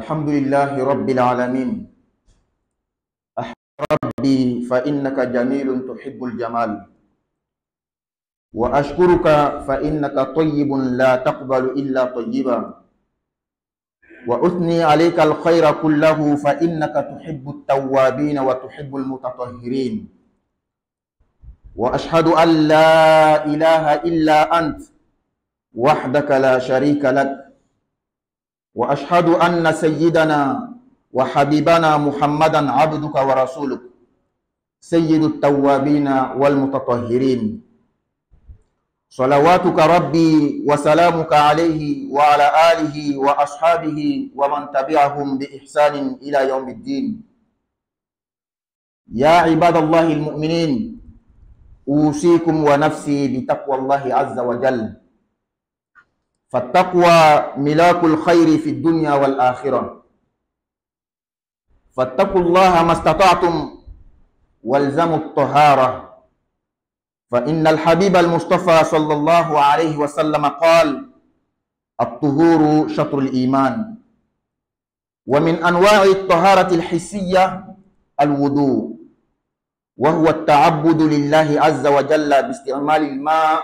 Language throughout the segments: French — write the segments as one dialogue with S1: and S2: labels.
S1: الحمد لله رب العالمين. ربي فإنك جميل تحب الجمال، وأشكرك فإنك طيب لا تقبل إلا طيبا، وأثني عليك الخير كله فإنك تحب التوابين وتحب المتطهرين، وأشهد أن لا إله إلا أنت وحدك لا شريك لك، وأشهد أن سيدنا وحبيبنا محمدا عبدك ورسولك سيد التوابين والمتطهرين، صلواتك ربي وسلامك عليه وعلى آله وأصحابه ومن تبعهم بإحسان إلى يوم الدين. يا عباد الله المؤمنين، أوصيكم ونفسي بتقوى الله عز وجل، فالتقوى ملاك الخير في الدنيا والآخرة، فاتقوا الله ما استطعتم والزموا الطهارة، فإن الحبيب المصطفى صلى الله عليه وسلم قال: الطهور شطر الإيمان. ومن أنواع الطهارة الحسية الوضوء، وهو التعبد لله عز وجل باستعمال الماء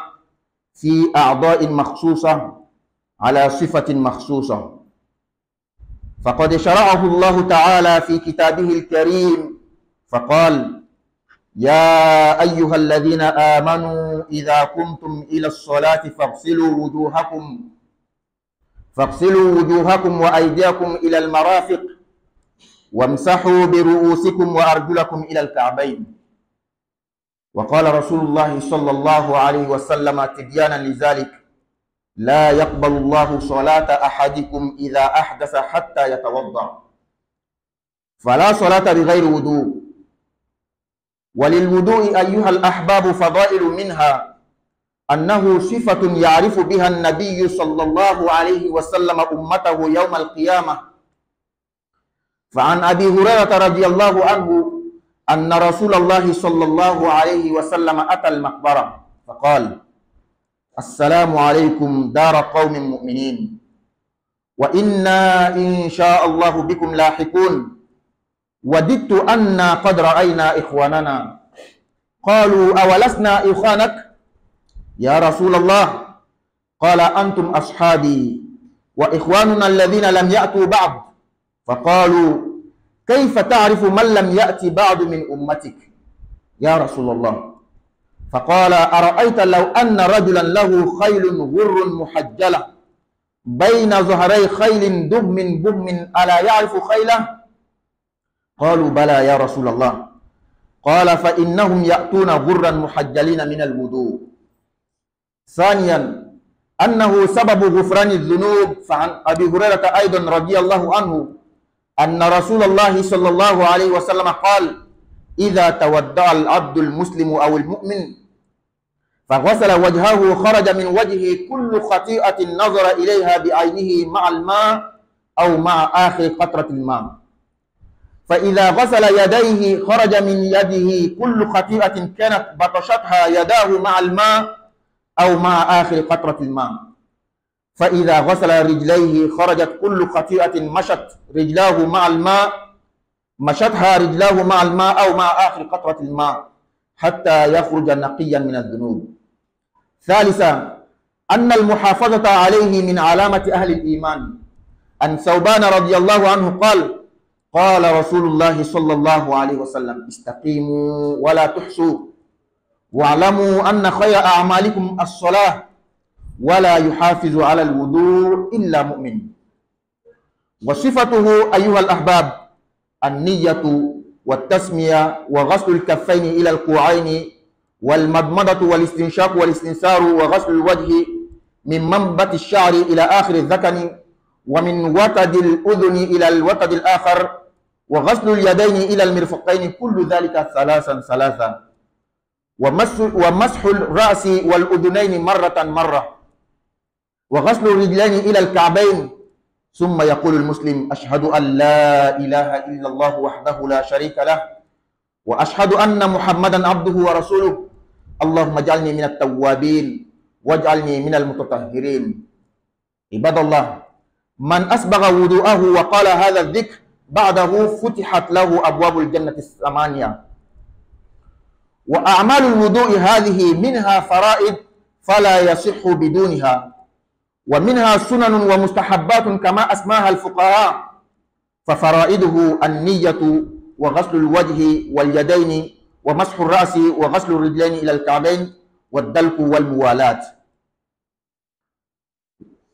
S1: في أعضاء مخصوصة على صفة مخصوصة، فقد شرعه الله تعالى في كتابه الكريم فقال: يا أيها الذين آمنوا إذا قمتم إلى الصلاة فاغسلوا وجوهكم وأيديكم إلى المرافق وامسحوا برؤوسكم وأرجلكم إلى الكعبين. وقال رسول الله صلى الله عليه وسلم تبيانا لذلك: لا يقبل الله صلاة أحدكم إذا أحدث حتى يتوضأ، فلا صلاة بغير وضوء. وللوضوء أيها الأحباب فضائل، منها أنه صفة يعرف بها النبي صلى الله عليه وسلم أمته يوم القيامة. فعن أبي هريرة رضي الله عنه أن رسول الله صلى الله عليه وسلم أتى المقبرة فقال: السلام عليكم دار قوم مؤمنين، وإنا إن شاء الله بكم لاحقون، وددت أنا قد رأينا إخواننا. قالوا: أولسنا إخوانك يا رسول الله؟ قال: أنتم أصحابي وإخواننا الذين لم يأتوا بعد. فقالوا: كيف تعرف من لم يأتي بعد من أمتك يا رسول الله؟ فقال: أرأيت لو أن رجلا له خيل غر محجلة بين ظهري خيل دهم بهم ألا يعرف خيله؟ قالوا: بلى يا رسول الله. قال: فإنهم يأتون غرا محجلين من الوضوء. ثانيا، أنه سبب غفران الذنوب. فعن أبي هريرة أيضا رضي الله عنه أن رسول الله صلى الله عليه وسلم قال: إذا تودع العبد المسلم أو المؤمن فغسل وجهه خرج من وجهه كل خطيئة نظر إليها بعينه مع الماء أو مع آخر قطرة الماء. فإذا غسل يديه خرج من يده كل خطيئة كانت بطشتها يداه مع الماء أو مع آخر قطرة الماء. فإذا غسل رجليه خرجت كل خطيئة مشت رجلاه مع الماء مشتها رجلاه مع الماء أو مع آخر قطرة الماء حتى يخرج نقيا من الذنوب. ثالثا أن المحافظة عليه من علامة أهل الإيمان. عن ثوبان رضي الله عنه قال: قال رسول الله صلى الله عليه وسلم: استقيموا ولا تحصوا، واعلموا أن خير أعمالكم الصلاة، ولا يحافظ على الوضوء إلا مؤمن. وصفته أيها الأحباب النية والتسمية وغسل الكفين إلى الكوعين والمضمضة والاستنشاق والاستنثار وغسل الوجه من منبت الشعر إلى آخر الذقن ومن وتد الأذن إلى الوتد الآخر وغسل اليدين إلى المرفقين، كل ذلك ثلاثا ثلاثا، ومسح الرأس والأذنين مرة مرة، وغسل الرجلين إلى الكعبين. ثم يقول المسلم: أشهد أن لا إله إلا الله وحده لا شريك له، وأشهد أن محمدا عبده ورسوله، اللهم اجعلني من التوابين واجعلني من المتطهرين. عباد الله، من أسبغ وضوءه وقال هذا الذكر بعده فتحت له أبواب الجنة الثمانية. وأعمال الوضوء هذه منها فرائض فلا يصح بدونها، ومنها سنن ومستحبات كما أسماها الفقهاء. ففرائضه النية وغسل الوجه واليدين ومسح الرأس وغسل الرجلين إلى الكعبين والدلك والموالاة.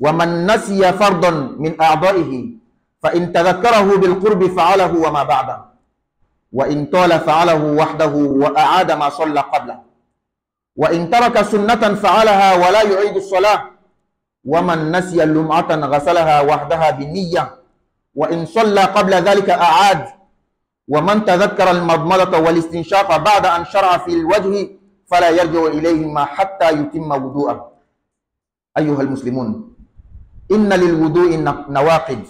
S1: ومن نسي فرضا من أعضائه فإن تذكره بالقرب فعله وما بعده، وإن طال فعله وحده وأعاد ما صلى قبله، وإن ترك سنة فعلها ولا يعيد الصلاة، ومن نسي لمعة غسلها وحدها بالنية، وإن صلى قبل ذلك أعاد، ومن تذكر المضمضة والاستنشاق بعد أن شرع في الوجه فلا يرجع إليهما حتى يتم وضوءه. أيها المسلمون، إن للوضوء نواقض،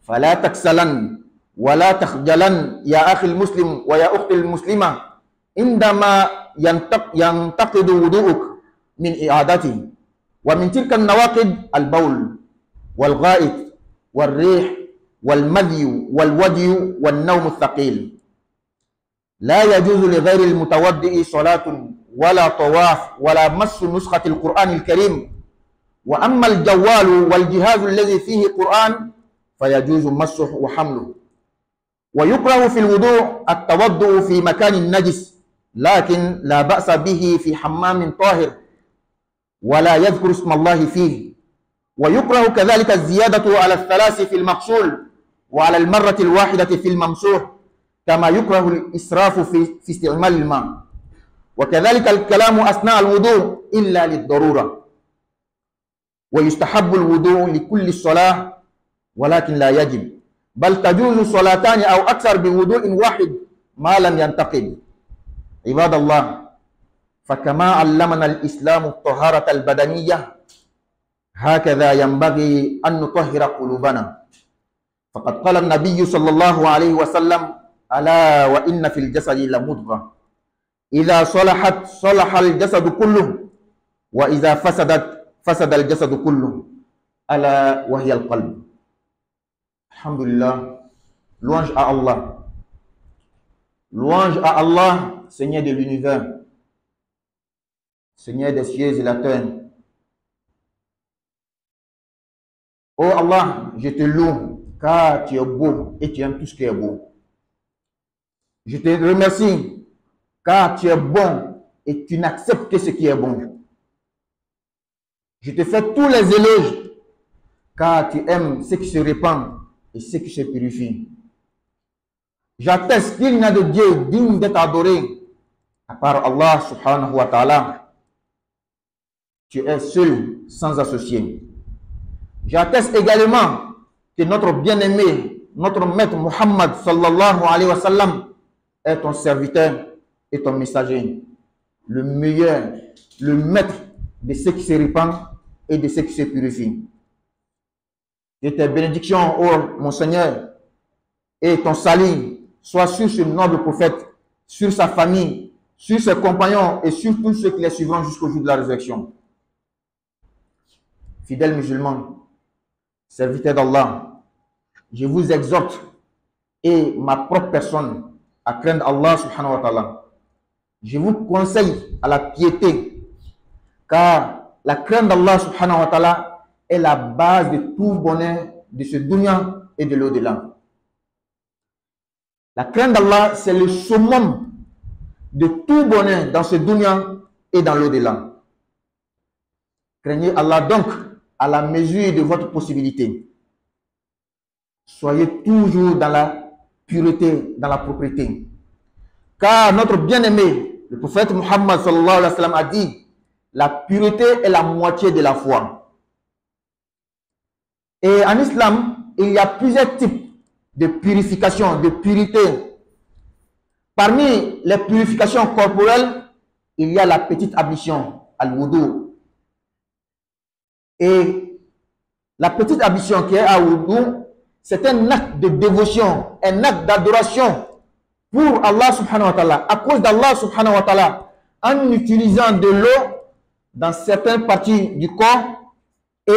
S1: فلا تكسلن ولا تخجلن يا أخي المسلم ويا أختي المسلمة عندما ينتقد وضوءك من إعادته. ومن تلك النواقض البول والغائط والريح والمذي والودي والنوم الثقيل. لا يجوز لغير المتوضئ صلاة ولا طواف ولا مس نسخة القرآن الكريم. وأما الجوال والجهاز الذي فيه قرآن فيجوز مسه وحمله. ويكره في الوضوء التوضؤ في مكان نجس، لكن لا بأس به في حمام طاهر ولا يذكر اسم الله فيه. ويكره كذلك الزيادة على الثلاث في المغسول وعلى المرة الواحدة في الممسوح، كما يكره الإسراف في استعمال الماء. وكذلك الكلام أثناء الوضوء إلا للضرورة. ويستحب الوضوء لكل الصلاة ولكن لا يجب، بل تجوز صلاتان أو أكثر بوضوء واحد ما لم ينتقد. عباد الله، فكما علمنا الإسلام الطهارة البدنية هكذا ينبغي أن نطهر قلوبنا. فقد قال النبي صلى الله عليه وسلم: ألا وإن في الجسد لمضغة إذا صلحت صلح الجسد كله، وإذا فسدت فسد الجسد كله، ألا وهي القلب. الحمد لله. Louange à Allah. Louange à Allah, Seigneur de l'univers, Seigneur des cieux et la terre. Oh Allah, je te loue car tu es beau et tu aimes tout ce qui est beau. Je te remercie car tu es bon et tu n'acceptes que ce qui est bon. Je te fais tous les éloges car tu aimes ce qui se répand et ce qui se purifie. J'atteste qu'il n'y a de Dieu digne d'être adoré à part Allah subhanahu wa ta'ala. Tu es seul sans associé. J'atteste également que notre bien-aimé, notre maître Muhammad sallallahu alayhi wa sallam est ton serviteur et ton messager. le meilleur, le maître de ceux qui se répandent et de ceux qui se purifient. Que tes bénédictions, ô mon Seigneur, et ton salut soit sur ce noble prophète, sur sa famille, sur ses compagnons et sur tous ceux qui les suivront jusqu'au jour de la résurrection. Fidèles musulmans, serviteurs d'Allah, je vous exhorte et ma propre personne à craindre Allah subhanahu wa ta'ala. Je vous conseille à la piété, car la crainte d'Allah subhanahu wa ta'ala est la base de tout bonheur de ce dunya et de l'au-delà. La crainte d'Allah, c'est le summum de tout bonheur dans ce dunya et dans l'au-delà. Craignez Allah donc à la mesure de votre possibilité. Soyez toujours dans la pureté, dans la propriété. Car notre bien-aimé, le prophète Muhammad sallallahu alayhi wa sallam a dit, la pureté est la moitié de la foi. Et en islam, il y a plusieurs types de purification, de pureté. Parmi les purifications corporelles, il y a la petite ablution, al-wudu. Et la petite ablution qui est al-wudu, c'est un acte de dévotion, un acte d'adoration pour Allah subhanahu wa ta'ala, à cause d'Allah subhanahu wa ta'ala, en utilisant de l'eau dans certaines parties du corps et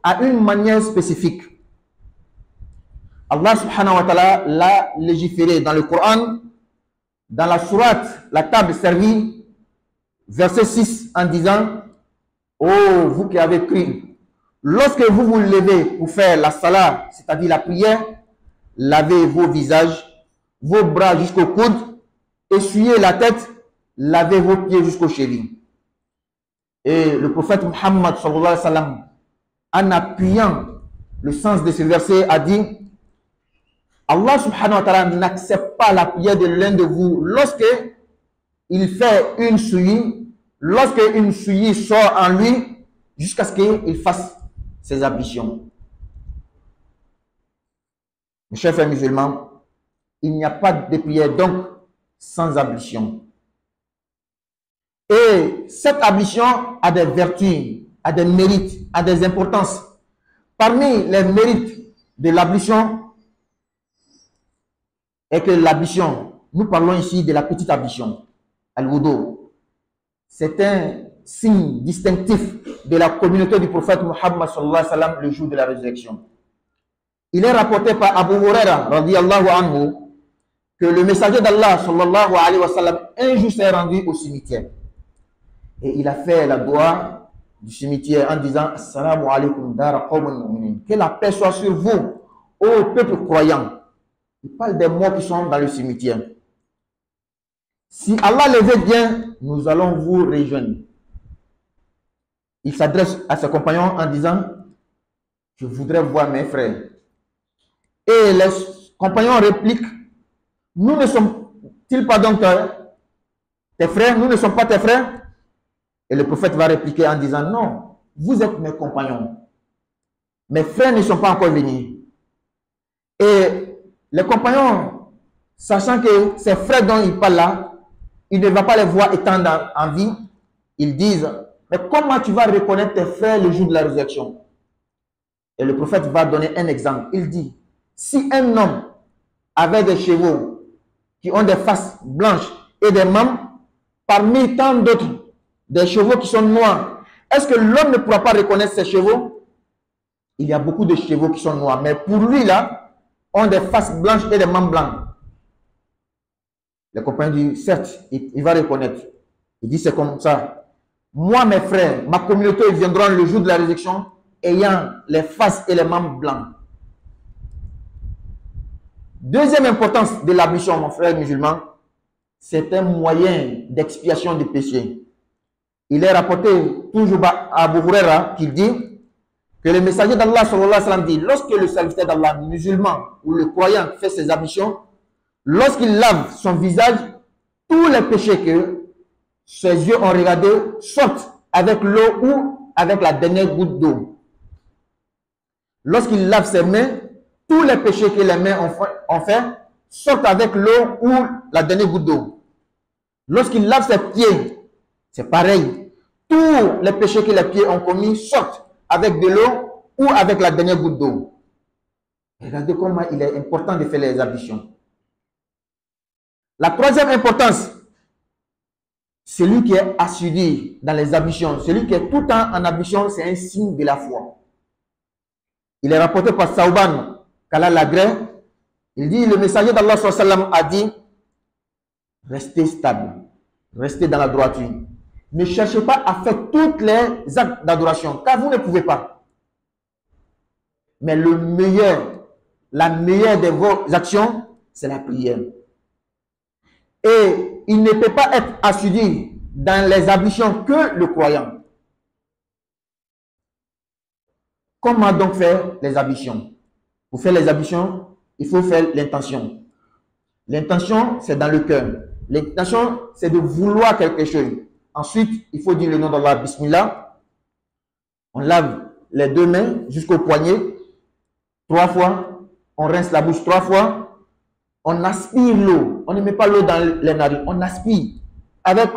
S1: à une manière spécifique. Allah subhanahu wa ta'ala l'a légiféré dans le Coran, dans la sourate, la table servie, verset 6, en disant, ô vous qui avez cru, lorsque vous vous levez pour faire la salat, c'est-à-dire la prière, lavez vos visages, vos bras jusqu'au coude, essuyez la tête, lavez vos pieds jusqu'aux chevilles. Et le prophète Muhammad sallallahu alayhi wa sallam, en appuyant le sens de ce verset, a dit, Allah subhanahu wa ta'ala n'accepte pas la prière de l'un de vous lorsque il fait une souillie, lorsque une souillie sort en lui, jusqu'à ce qu'il fasse ses ablutions. Mes chers frères musulmans, il n'y a pas de prière donc sans ablution. Et cette ablution a des vertus, a des mérites, a des importances. Parmi les mérites de l'ablution est que l'ablution, nous parlons ici de la petite ablution, al-wudu. C'est un signe distinctif de la communauté du prophète Muhammad sallallahu alayhi wa sallam le jour de la résurrection. Il est rapporté par Abu Huraira radiyallahu anhu que le messager d'Allah sallallahu alayhi wa sallam un jour s'est rendu au cimetière et il a fait la dua du cimetière en disant assalamu alaykum dara qawmin mu'minin, que la paix soit sur vous ô peuple croyant. Il parle des morts qui sont dans le cimetière. Si Allah le veut bien, nous allons vous rejoindre. Il s'adresse à ses compagnons en disant, je voudrais voir mes frères. Et les compagnons répliquent, nous ne sommes-ils pas donc tes frères? Nous ne sommes pas tes frères? Et le prophète va répliquer en disant, non, vous êtes mes compagnons. Mes frères ne sont pas encore venus. Et les compagnons, sachant que ces frères dont il parle là, il ne va pas les voir étant en vie, ils disent, mais comment tu vas reconnaître tes frères le jour de la résurrection? Et le prophète va donner un exemple. Il dit, si un homme avait des chevaux qui ont des faces blanches et des membres, parmi tant d'autres, des chevaux qui sont noirs, est-ce que l'homme ne pourra pas reconnaître ses chevaux? Il y a beaucoup de chevaux qui sont noirs, mais pour lui là, ont des faces blanches et des membres blancs. Les compagnons disent, certes, il va reconnaître. Il dit, c'est comme ça. Moi, mes frères, ma communauté, ils viendront le jour de la résurrection ayant les faces et les membres blancs. Deuxième importance de l'ablution, mon frère musulman, c'est un moyen d'expiation du péché. Il est rapporté toujours à Abu Huraira qu'il dit que le messager d'Allah sallallahu alayhi wa sallam dit, lorsque le serviteur d'Allah musulman ou le croyant fait ses ablutions, lorsqu'il lave son visage, tous les péchés que ses yeux ont regardés sortent avec l'eau ou avec la dernière goutte d'eau. Lorsqu'il lave ses mains, tous les péchés que les mains ont fait sortent avec l'eau ou la dernière goutte d'eau. Lorsqu'il lave ses pieds, C'est pareil. Tous les péchés que les pieds ont commis sortent avec de l'eau ou avec la dernière goutte d'eau. Regardez comment il est important de faire les ablutions. La troisième importance, celui qui est assidu dans les ablutions, celui qui est tout le temps en ablution, c'est un signe de la foi. Il est rapporté par Sauban, qu'Allah l'agrée. Il dit, le messager d'Allah a dit, restez stable, restez dans la droiture. Ne cherchez pas à faire toutes les actes d'adoration, car vous ne pouvez pas. Mais le meilleur, la meilleure de vos actions, c'est la prière. Et il ne peut pas être assidu dans les ablutions que le croyant. Comment donc faire les ablutions? Pour faire les ablutions, il faut faire l'intention. L'intention, c'est dans le cœur. L'intention, c'est de vouloir quelque chose. Ensuite, il faut dire le nom d'Allah, Bismillah. On lave les deux mains jusqu'au poignet 3 fois. On rince la bouche 3 fois. On aspire l'eau. On ne met pas l'eau dans les narines. On aspire avec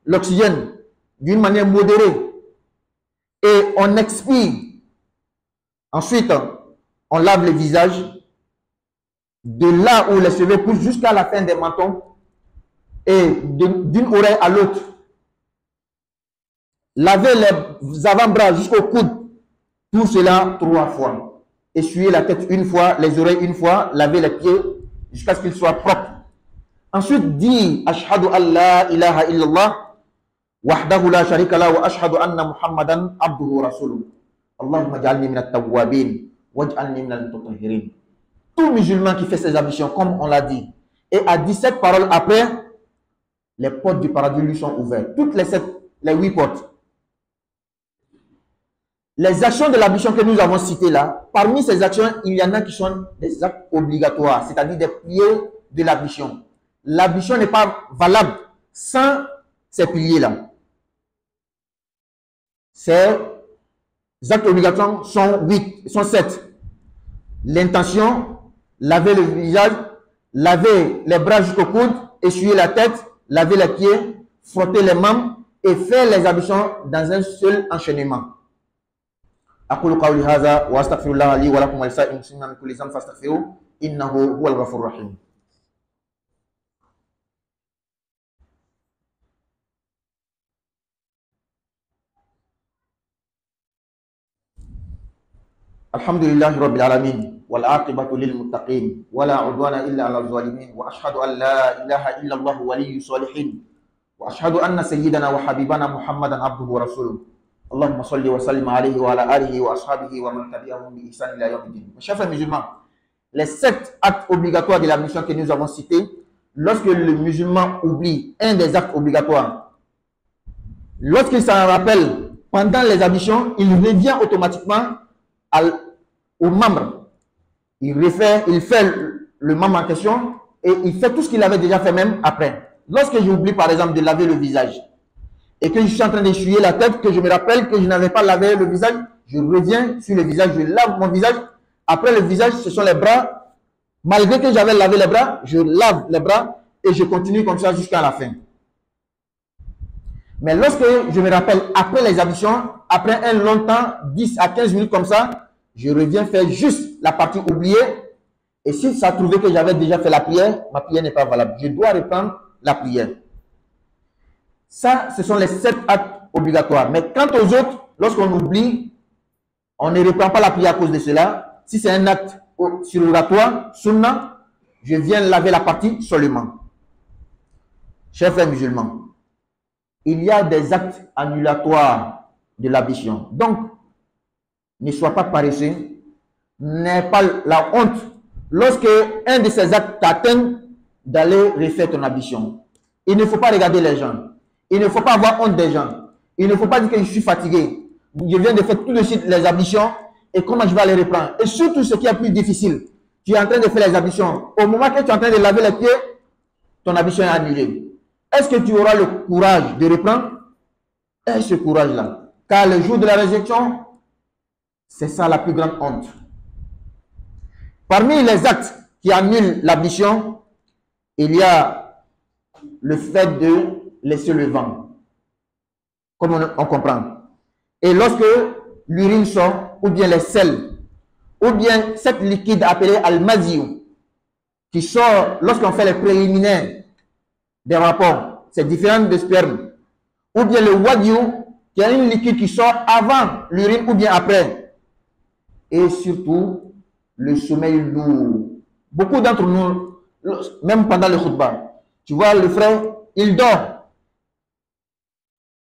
S1: l'oxygène d'une manière modérée. Et on expire. Ensuite, on lave le visage de là où les cheveux poussent jusqu'à la fin des mentons et d'une oreille à l'autre. Lavez les avant-bras jusqu'au coude. Tout cela 3 fois. Essuyez la tête 1 fois, les oreilles 1 fois, lavez les pieds jusqu'à ce qu'ils soient propres. Ensuite, dis Ashhadu an la ilaha illallah wahdahu la sharika la wa ashhadu anna Muhammadan abduhu wa rasuluh. Allahumma ja'alni minat tawwabin waj'alni minal mutatahhirin. Tout musulman qui fait ses ablutions, comme on l'a dit, et à 17 paroles après, les portes du paradis lui sont ouvertes. Toutes les 8 portes. Les actions de l'ablution que nous avons citées là, parmi ces actions, il y en a qui sont des actes obligatoires, c'est-à-dire des piliers de l'ablution. L'ablution n'est pas valable sans ces piliers-là. Ces actes obligatoires sont 7. L'intention, laver le visage, laver les bras jusqu'au coude, essuyer la tête, laver les pieds, frotter les membres et faire les ablutions dans un seul enchaînement. أقول قولي هذا وأستغفر الله لي ولكم ولسائر المسلمين من كل ذنب فاستغفروه إنه هو الغفور الرحيم. الحمد لله رب العالمين والعاقبة للمتقين ولا عدوان إلا على الظالمين وأشهد أن لا إله إلا الله ولي الصالحين وأشهد أن سيدنا وحبيبنا محمدا عبده ورسوله اللهم صل وسلم عليه وعلى آله وأصحابه ومن تبعهم بإحسان إلى يوم الدين. Mes chers frères musulmans, les 7 actes obligatoires de l'ablution que nous avons cités, lorsque le musulman oublie un des actes obligatoires, lorsqu'il s'en rappelle pendant les ablutions, il revient automatiquement au membre. Il fait le membre en question et il fait tout ce qu'il avait déjà fait même après. Lorsque j'oublie par exemple de laver le visage et que je suis en train d'essuyer la tête, que je me rappelle que je n'avais pas lavé le visage, je reviens sur le visage, je lave mon visage. Après le visage, ce sont les bras. Malgré que j'avais lavé les bras, je lave les bras et je continue comme ça jusqu'à la fin. Mais lorsque je me rappelle après les ablutions, après un long temps, 10 à 15 minutes comme ça, je reviens faire juste la partie oubliée. Et si ça trouvait que j'avais déjà fait la prière, ma prière n'est pas valable. Je dois reprendre la prière. Ça, ce sont les 7 actes obligatoires. Mais quant aux autres, lorsqu'on oublie, on ne reprend pas la prière à cause de cela. Si c'est un acte surrogatoire, sunna, je viens laver la partie seulement. Chers frères musulmans, il y a des actes annulatoires de l'ablution. Donc, ne sois pas paresseux, n'aie pas la honte lorsque un de ces actes t'atteint d'aller refaire ton ablution. Il ne faut pas regarder les gens. Il ne faut pas avoir honte des gens. Il ne faut pas dire que je suis fatigué. Je viens de faire tout de suite les ablutions et comment je vais les reprendre. Et surtout ce qui est plus difficile, tu es en train de faire les ablutions. Au moment que tu es en train de laver les pieds, ton ablution est annulée. Est-ce que tu auras le courage de reprendre? Et ce courage-là. Car le jour de la résurrection, c'est ça la plus grande honte. Parmi les actes qui annulent l'ablution, il y a le fait de laisser le vent. comme on comprend. Et lorsque l'urine sort, ou bien les selles, ou bien cette liquide appelée al-maziou, qui sort lorsqu'on fait les préliminaires des rapports, c'est différent de sperme, ou bien le wadiou, qui est une liquide qui sort avant l'urine ou bien après, et surtout le sommeil lourd. Beaucoup d'entre nous, même pendant le khutbah, tu vois le frère, il dort,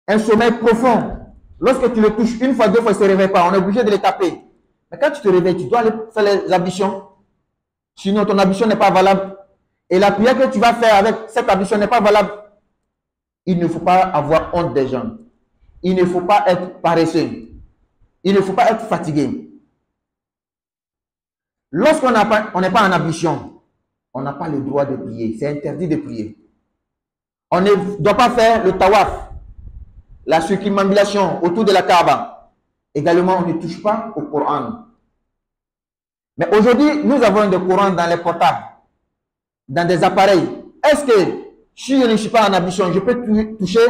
S1: un sommeil profond. Lorsque tu le touches une fois, deux fois, il ne se réveille pas, on est obligé de le taper. Mais quand tu te réveilles, tu dois aller faire les ablutions. Sinon, ton ablution n'est pas valable. Et la prière que tu vas faire avec cette ablution n'est pas valable. Il ne faut pas avoir honte des gens. Il ne faut pas être paresseux. Il ne faut pas être fatigué. Lorsqu'on n'est pas en ablution, on n'a pas le droit de prier. C'est interdit de prier. On ne doit pas faire le tawaf, la circumambulation autour de la Kaaba. Également, on ne touche pas au Coran. Mais aujourd'hui, nous avons des Corans dans les portables, dans des appareils. Est-ce que si je ne suis pas en ablution, je peux toucher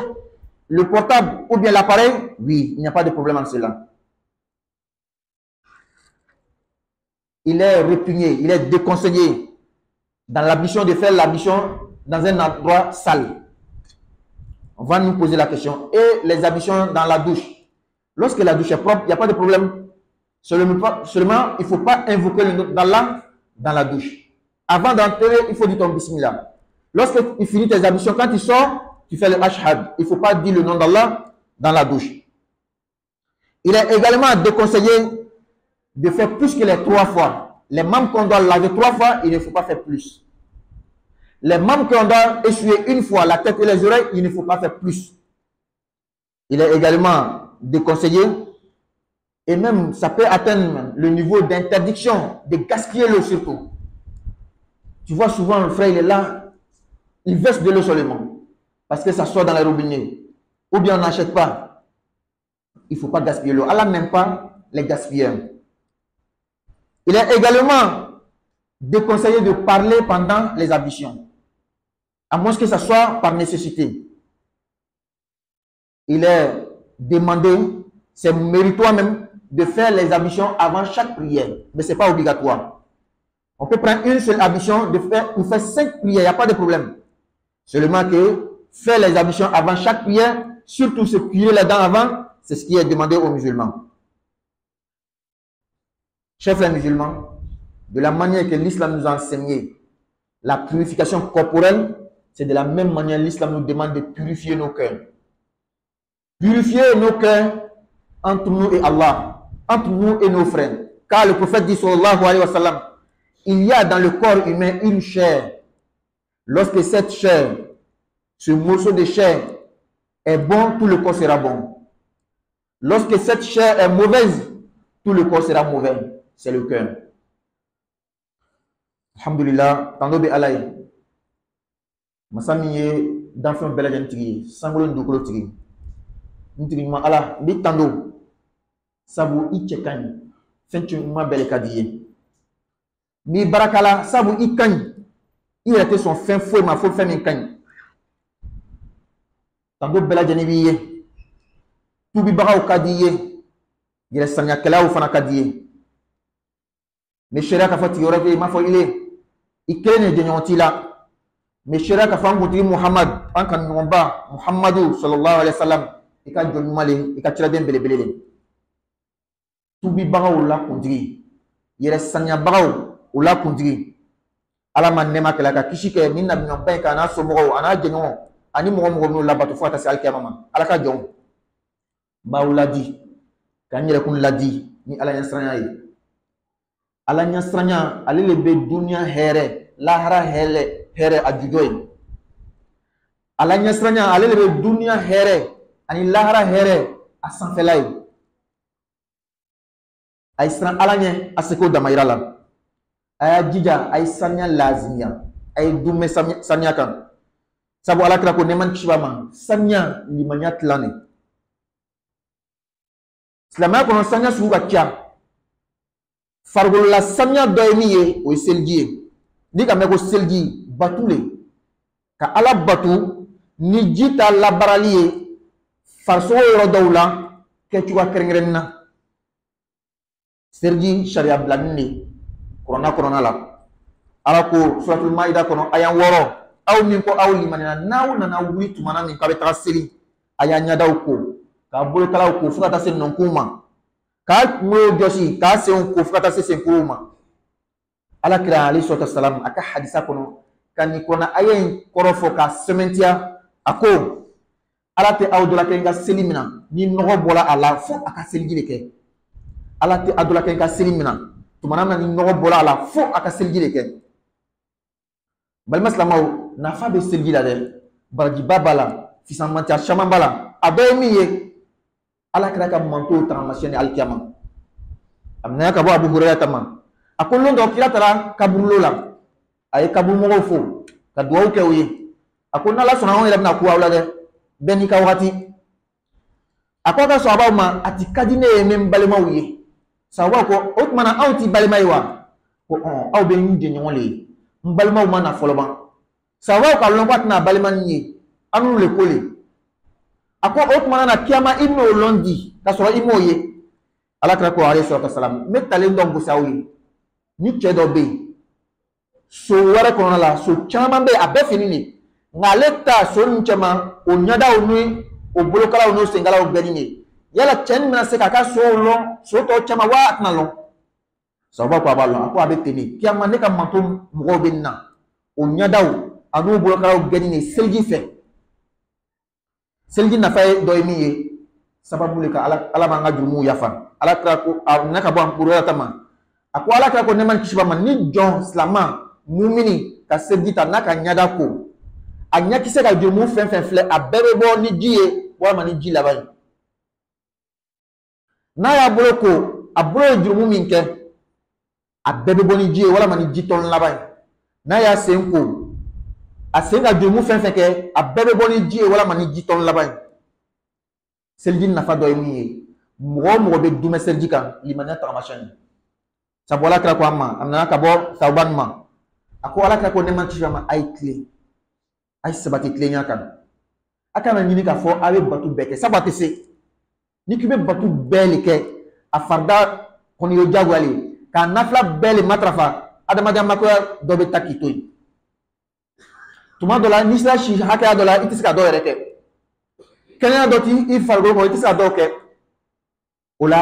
S1: le portable ou bien l'appareil? Oui, il n'y a pas de problème en cela. Il est répugné, il est déconseillé dans l'ablution de faire l'ablution dans un endroit sale. On va nous poser la question. Et les ablutions dans la douche. Lorsque la douche est propre, il n'y a pas de problème. Seulement, il ne faut pas invoquer le nom d'Allah dans la douche. Avant d'entrer, il faut dire ton bismillah. Lorsque tu finis tes ablutions, quand tu sors, tu fais le ashhad. Il ne faut pas dire le nom d'Allah dans la douche. Il est également déconseillé de faire plus que les 3 fois. Les membres qu'on doit laver 3 fois, il ne faut pas faire plus. Les membres qu'on doit essuyer une fois, la tête et les oreilles, il ne faut pas faire plus. Il est également déconseillé, et même ça peut atteindre le niveau d'interdiction de gaspiller l'eau surtout. Tu vois souvent le frère, il est là, il verse de l'eau seulement, parce que ça sort dans les robinets. Ou bien on n'achète pas. Il ne faut pas gaspiller l'eau. Allah n'aime pas les gaspilleurs. Il est également déconseillé de parler pendant les ablutions, à moins que ce soit par nécessité. Il est demandé, c'est méritoire même, de faire les ablutions avant chaque prière. Mais ce n'est pas obligatoire. On peut prendre une seule ablution pour faire 5 prières, il n'y a pas de problème. Seulement que faire les ablutions avant chaque prière, surtout se curer les dents avant, c'est ce qui est demandé aux musulmans. Chers frères musulmans, de la manière que l'islam nous a enseigné la purification corporelle, c'est de la même manière que l'islam nous demande de purifier nos cœurs. Purifier nos cœurs entre nous et Allah, entre nous et nos frères. Car le prophète dit, sallallahu alayhi wa sallam, il y a dans le corps humain une chair. Lorsque cette chair, ce morceau de chair est bon, tout le corps sera bon. Lorsque cette chair est mauvaise, tout le corps sera mauvais. C'est le cœur. Alhamdulillah, tando be alay. Masamiye d'enfant belajan tigi, sangolo ndukolo tigi. Ntigi ma ala, bi tando. Sabu ichekani, fenchu ma bele kadiye. Mi barakala, sabu ikani. Il était son fin fouet, ma fouet fin minkani. Tando belajan biye. Tubi bara o kadiye. Yere sanya kela o fana kadiye. Mais chéra ka fati yorake ma fo ile. Ikene de nyonti la. Mais chéra ka fangu ti Muhammad an kan nomba Muhammadu sallallahu alaihi wasallam ika jolumale ika tira den belebele. Tubi bagaw la kundiri. Yere sanya bagaw la kundiri. Ala man nema kala ka kishike minna bin bay kana so mo ana jenyo ani mo no la batu fata sal kiyama ala ka jom. Bauladi kan yere kun ladi ni ala yansranya yi. Ala nyasranya alele be dunia here lahara here ajudoy. Ala nyasranya alele be dunia here ani lahara here asanfelay. Aisran alanye aseko damairala. Aya jija aisanya lazimia ay dume sanya kan. Sabu ala kira ko neman kishibama sanya limanya tlane. Selama kono sanya suga kia. Fargolo la samia doymiye o selgi ni ka meko selgi batule ka ala batu ni jita la baraliye farso yoro dawla ke chuga kerengerenna sergi sharia blanni corona la alako suratul maida kono ayan woro aw min ko aw limanina nawna na wuli tumana min kabe tasiri ayanya daw ko ka bolo kala ko fuka tasen non kuma ka mo josi ka se on ko fuka tasen kuma ala kira ali sallallahu salam aka hadisa kono kan kona ayen korofo ka sementia ako ala te awdola ke nga selimina ni nogo bola ala fo aka selgi leke ala te adola ke nga selimina tumana ni nogo bola ala fo aka selgi leke balma slamaw na fa be selgi la de barji babala fisamanta shamambala adoy miye ala kira ka manto transmasione alkiyama amna ka bo abu hurayra tama akollo ndo kila tara kabullo la ay kabul mo fo ka duwaw ke wi akonna la sona wala na ku awla de beni ka wakati akoka sahaba ma ati kadine men balema wi sahaba ko otmana awti balema yiwa ko aw be ngi nyole balema ma na foloban sahaba ko lon kwatna balema ni anu le kole ako otmana na kiyama ino londi ka so imoye alakra ko alayhi salam metale ndongo sawi ni chedo be so wara ko na la so chama be abe finini ngaleta so nchama onyada onui obolokala onu sengala obenini yala chen na se kaka so lo so to chama wa atnalo so ba kwa balon ako abe teni kiyama ne ka mantum mo benna onyada anu obolokala obenini selgi fe selgi na fay doymiye sababu le ka ala manga jumu yafa ala kra ko naka bo ampuro tama ako ala kra ko neman kishiba man ni jon slama mumini ka selgi ta naka nyada ko anya kise ka jumu fen fle abebe bo ni jiye wala mani ji labai na ya boloko abro jumu minke abebe bo ni jiye wala mani ji ton labai na ya senko asenga jumu fen ke abebe bo ni jiye wala mani ji ton labai selji na fa doy miye mo be dume selji kan limana tamashan sabola kra ko amma amna ka bo sauban ma ako ala ka ko neman tishama ay clé ay sabati klenya kan akana nyini ka fo awe batu beke sabati se ni kibe batu bele ke afarda koni yo jagwali ka nafla bele matrafa adama jama ko dobe takitoy tuma dola nisla shi haka dola itiska do rete kenya doti i fargo ko itiska do ke ola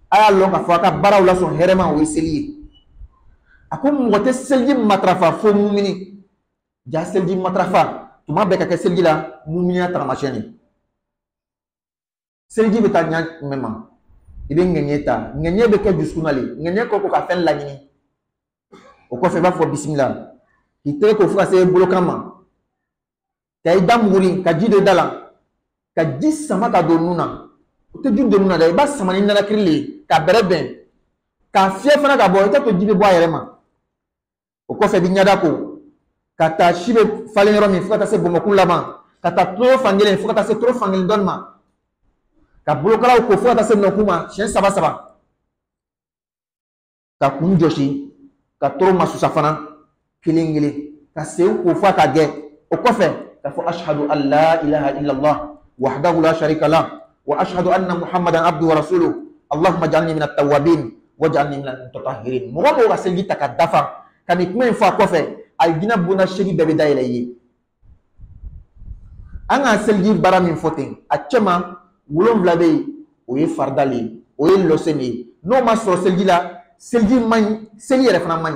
S1: aya lo ka fo ka barawla son herema o iseli akum wote selji matrafa fo mumini ja selji matrafa tuma beka ke selji la mumina taramasheni selji beta nya mema ibe ngenye beke juskunali ngenye ko ka fen la nyini o ko fe ba fo bismillah ite ko fuka se blokama kay damuri ka jide dala ka jis sama ka do nuna o te junde nuna da ba sama ni na kirle ka bereben ka fie fana ka bo ite to jibe bo ayerema o ko fe bi nyada ko kata shibe falen romi fukata se bomokulama kata tro fangele fukata se tro fangele donma ka blokala ko fukata se nokuma shen saba ka kunjoshi ka tro masusa fana kilingile ka se ko fukata ge o kofe ka fo ashhadu an la ilaha illa allah wahdahu la sharika la wa ashhadu anna muhammadan abduhu wa rasuluhu allahumma ij'alni minat tawwabin waj'alni minal mutatahhirin mo ko ga selgi takadafa kani kuma fa kofe algina buna shegi bebe da ilaye anga selgi bara min foten achema wulon vlabe oye fardali oye loseni no ma so selgi la selgi man seli refna man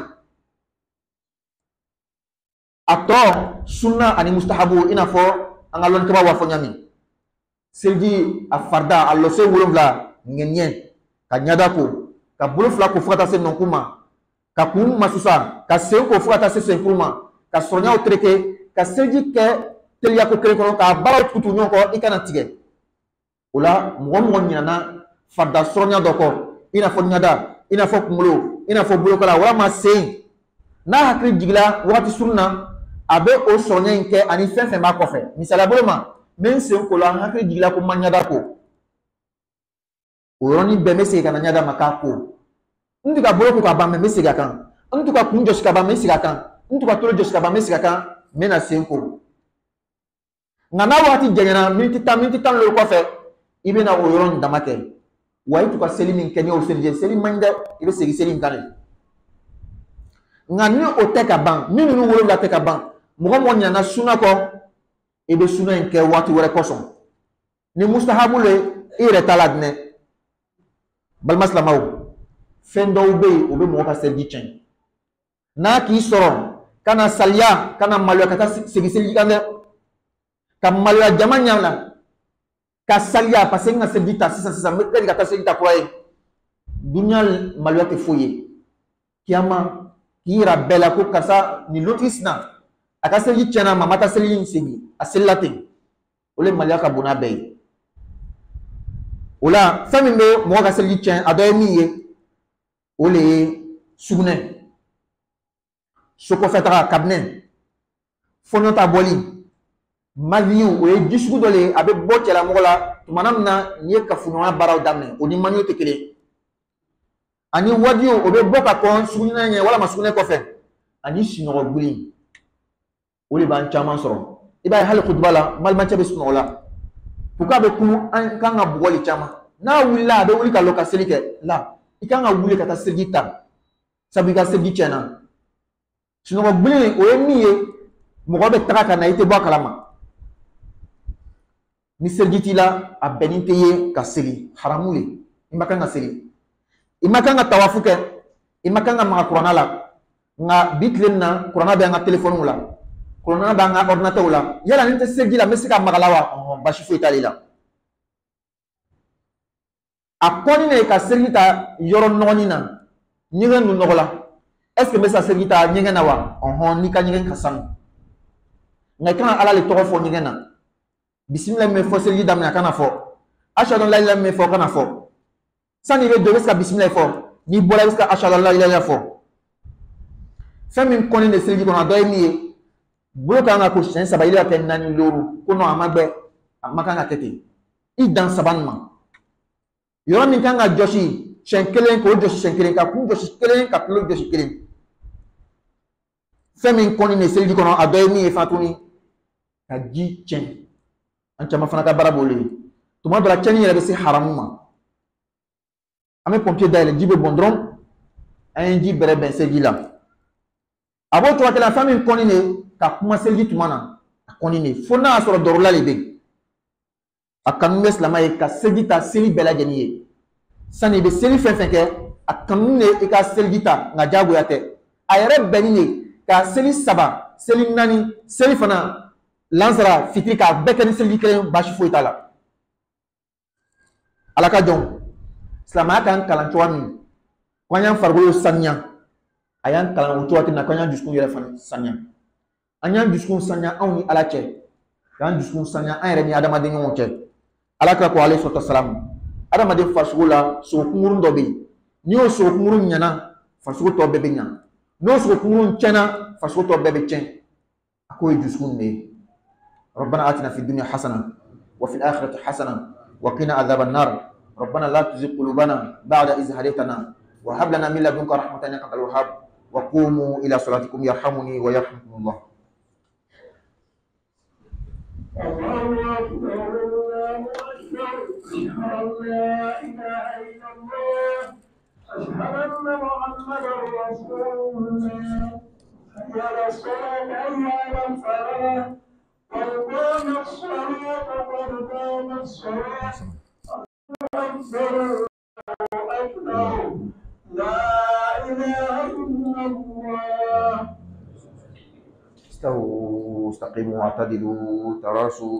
S1: ato sunna ani mustahabu ina fo anga lon kaba wa fo nyami selgi a farda allo se wulon vla ngenyen ka nyada ko ka bulu fla ko fata se nonkuma ka kun masusa ka sen ko fukata se senkuruma ka sonya o treke ka selji ke telia ko kere ko ka baro kutu nyoko ikana tige ola mo nyana fada sonya doko ina fo nyada ina fo kumulo ina fo bulo kala wala ma sen na hakri jigla wati sunna abe o sonya nke ani fenfe ma kofe misala boloma men sen ko la hakri jigla ko manyada ko oroni be mese kana nyada makako ndu ka bolo ko ka ba me mesiga kan ndu ka kunjo ska ba mesiga kan ndu ka tolo joska ba mesiga kan mena senko ngana wati janyana minti tan lo ko fe ibena o yoron damake way to ka seli min kenyo o seli mande ibe segi seli ngane ngani o teka ban minu nu wolo la teka ban mo mo nyana suna ko ebe suna nke wati wore koson ni mustahabu le ire taladne bal maslamaw fendo ube mo ka seli chen na ki soro kana salya kana malwa kata segi seli ngane kam malwa jamanya la ka salya parce que nga seli ta sisa me kata seli ta quoi dunya malwa te foye kiyama kira bela ko kasa ni lotisna aka seli chena mamata seli sigi asillati ole malaka buna bay ola famimbe mo ka seli chen adoy miye ole sugune soko fetara kabnen fonota boli maviu o disku dole abe botela mola tumanamna nye ka funwa baraw damne oni manyo tekele ani wadio obe boka kon suguna nye wala masuguna ko fe ani sinogo gbuli oli ban chaman soro iba hal khutba la mal mancha be sunola puka be ku an kanga bugoli chama na willa be wuli ka loka selike la ikanga wuli ka ta sergita sabi ka sergi chena sinogo gbuli o emiye mo be traka na ite bo kalama ni sergiti la a beninte ye ka seli haramule imakanga seli imakanga tawafu ke imakanga ma qur'ana la nga bitlen na qur'ana be nga telephone la qur'ana ba nga ordinateur la yala ninte segi la mesika magalawa bashi fu italila akoni ne ka segi ta yoro noni na nyinga nu nogola est-ce que mesa segi ta nyinga na wa ni ka nyinga kasam nga kana ala le toro fo nyinga na bismillah me fo segi damna kana fo ashhadu an la ilaha me fo kana fo sani be do ska bismillah fo ni bola ska ashhadu an la ilaha fo fami koni ne segi kona do mi bolo kana ko shen saba ile aten nani loru kono amagbe amaka nga tete i dan sabanma yo min kanga joshi shenkelen ko joshi shenkelen ka ku joshi kelen ka plo joshi kelen fami koni ne segi kona ado mi fatuni ka ji chen ancha mafana ka barabole to ma dora cheni yele be si haramuma ame pompier daile jibe bondron en ji bere ben segi la abo to que la famille konine ka kuma segi tumana konine fona soro dorla lebe akan meslama e ka segi ta seli bela jeniye sani be seli fenfenke akan ne e ka segi ta nga jago yate ayere benine ka seli saba seli nani seli fana lansara fitri ka bekeni seli kelen bashi fo itala alaka jon selama kan kalan coami kwanya fargolo sanya ayan kalan uto atina kwanya juskun yele fan sanya anya juskun sanya awni alache yan juskun sanya ayre ni adama de nyonche alaka ko alayhi sallam adama de fasugula so kumurun dobe ni o so kumurun nyana fasugo to bebe nya no so kumurun chena fasugo to bebe chen akoy juskun ne ربنا آتنا في الدنيا حسنة وفي الآخرة حسنة وقنا عذاب النار ربنا لا تزغ قلوبنا بعد إذ هديتنا وهب لنا من لدنك رحمة إنك أنت الوهاب وقوموا إلى صلاتكم يرحمني ويرحمكم الله. الله أكبر الله أكبر أشهد أن لا إله إلا الله أشهد أن محمدا رسول الله حي على الصلاة حي على الفلاح قد قامت الصلاة قد قامت الصلاة أكبر أكبر لا إله إلا الله. استووا استقيموا واعتدلوا تراسوا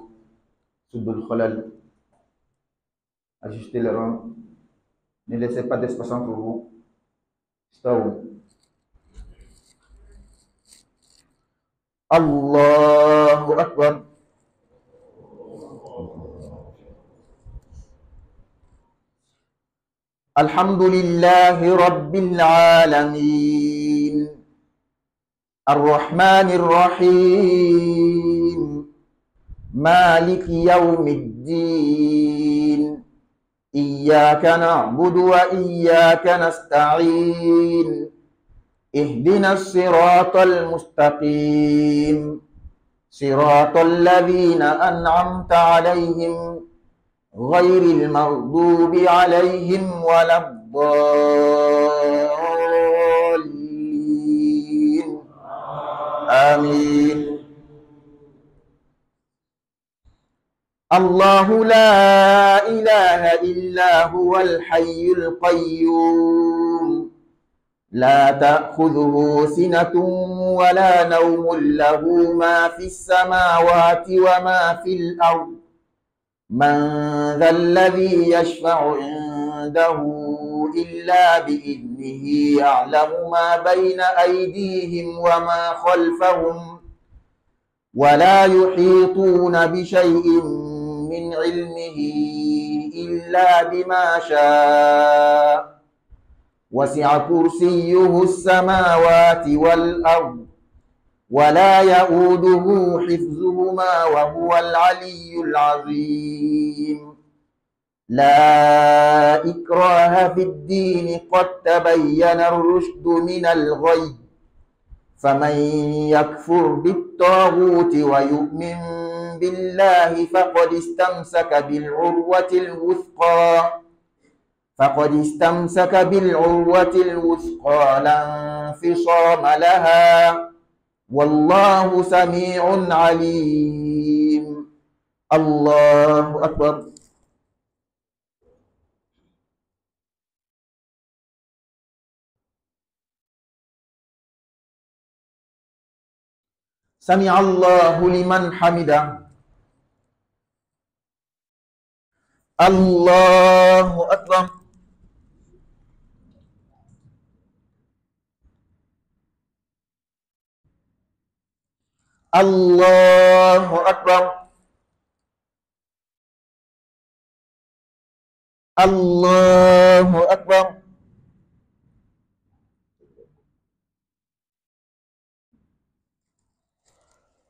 S1: سدوا الخلل ajustez les rangs ne laissez pas d'espace entre vous. استووا. الله أكبر. الحمد لله رب العالمين الرحمن الرحيم مالك يوم الدين إياك نعبد وإياك نستعين اهدنا الصراط المستقيم صراط الذين أنعمت عليهم غير المغضوب عليهم ولا الضالين آمين. الله لا إله إلا هو الحي القيوم لا تأخذه سنة ولا نوم له ما في السماوات وما في الأرض من ذا الذي يشفع عنده إلا بإذنه يعلم ما بين أيديهم وما خلفهم ولا يحيطون بشيء من علمه إلا بما شاء وسع كرسيه السماوات والأرض ولا يؤوده حفظهما وهو العلي العظيم. لا إكراه في الدين قد تبين الرشد من الغي فمن يكفر بالطاغوت ويؤمن بالله فقد استمسك بالعروة الوثقى لا انفصام لها والله سميع عليم. الله أكبر. سمع الله لمن حمده. الله أكبر. الله أكبر. الله أكبر.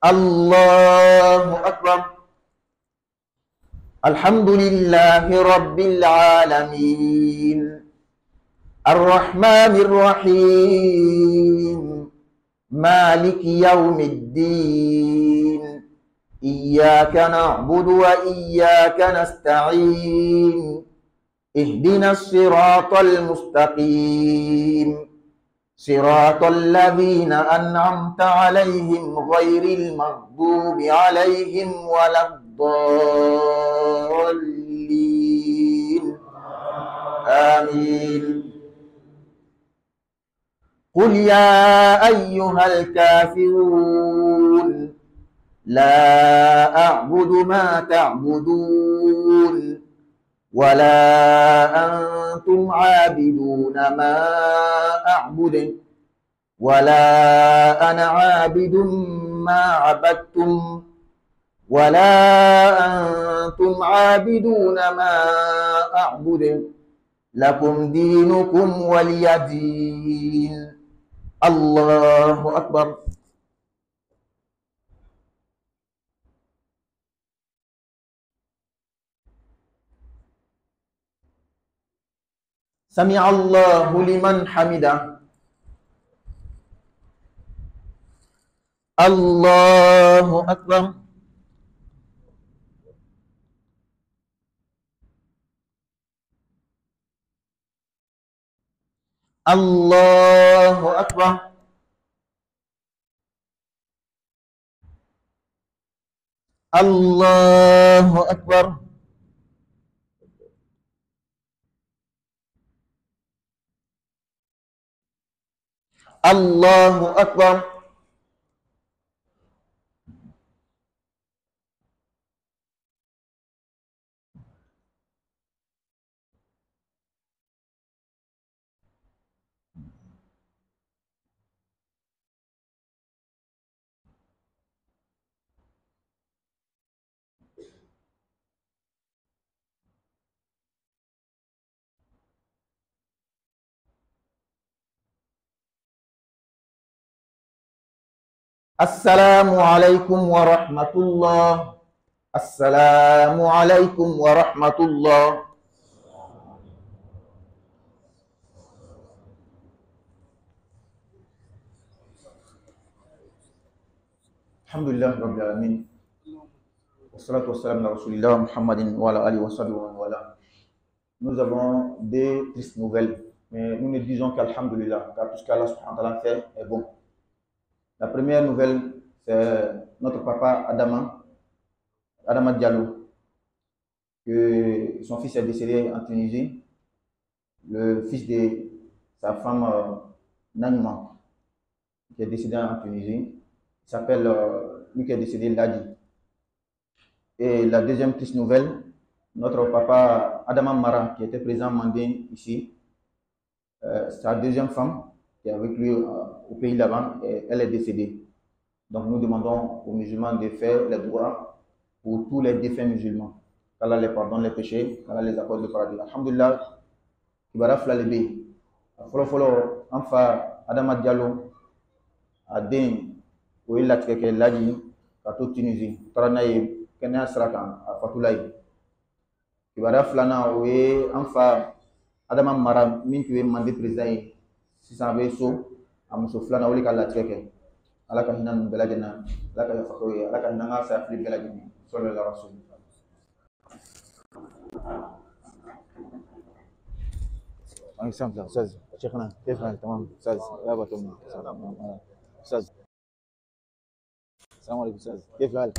S1: الله أكبر. الحمد لله رب العالمين الرحمن الرحيم مالك يوم الدين إياك نعبد وإياك نستعين اهدنا الصراط المستقيم صراط الذين أنعمت عليهم غير المغضوب عليهم ولا الضالين آمين. قل يا أيها الكافرون لا أعبد ما تعبدون ولا أنتم عابدون ما أعبد ولا أنا عابد ما عبدتم ولا أنتم عابدون ما أعبد لكم دينكم ولي دين. الله أكبر. سمع الله لمن حمده. الله أكبر. الله أكبر. الله أكبر. الله أكبر. السلام عليكم ورحمة الله. السلام عليكم ورحمة الله. Alhamdulillah Rabbil Alamin. Wassalatu wassalamu ala Rasulillah Muhammadin wa ala alihi wa sahbihi wa man wala. Nous avons des tristes nouvelles, mais nous ne disons qu'Alhamdulillah, car tout ce qu'Allah subhanahu wa ta'ala fait est bon. La première nouvelle, c'est notre papa Adama Diallo, que son fils est décédé en Tunisie, le fils de sa femme Nagma, qui est décédé en Tunisie. Il s'appelle, lui qui est décédé, Ladi. Et la deuxième triste nouvelle, notre papa Adama Mara, qui était présent à Mandé ici, sa deuxième femme, qui est avec lui au pays là-bas, elle est décédée. Donc nous demandons aux musulmans de faire les doigts pour tous les défunts musulmans. qu'Allah les pardonne les péchés, qu'Allah les accorde le paradis. Alhamdulillah, kibara fila le bɛ yen. A fɔlɔfɔlɔ an fa Adama Diallo a den o ye latigɛ kɛ Ladi ka to Tunisie, u taara n'a ye kɛnɛya sira kan a fatula yen. Kibara filanan o ye an fa Adama Mara min tun ye Mande président ye sisan a bɛ so a muso filanan o de ka latigɛ kɛ. Ala ka hinɛ ninnu bɛɛ lajɛlen na, Ala ka yafa k'o ye, Ala ka hinɛ an ka saya fili bɛɛ lajɛlen. Sallallahu alaihi wasallam. سامسونج استاذ شيخنا كيف حالك؟ تمام استاذ يا بطل استاذ السلام عليكم استاذ كيف حالك؟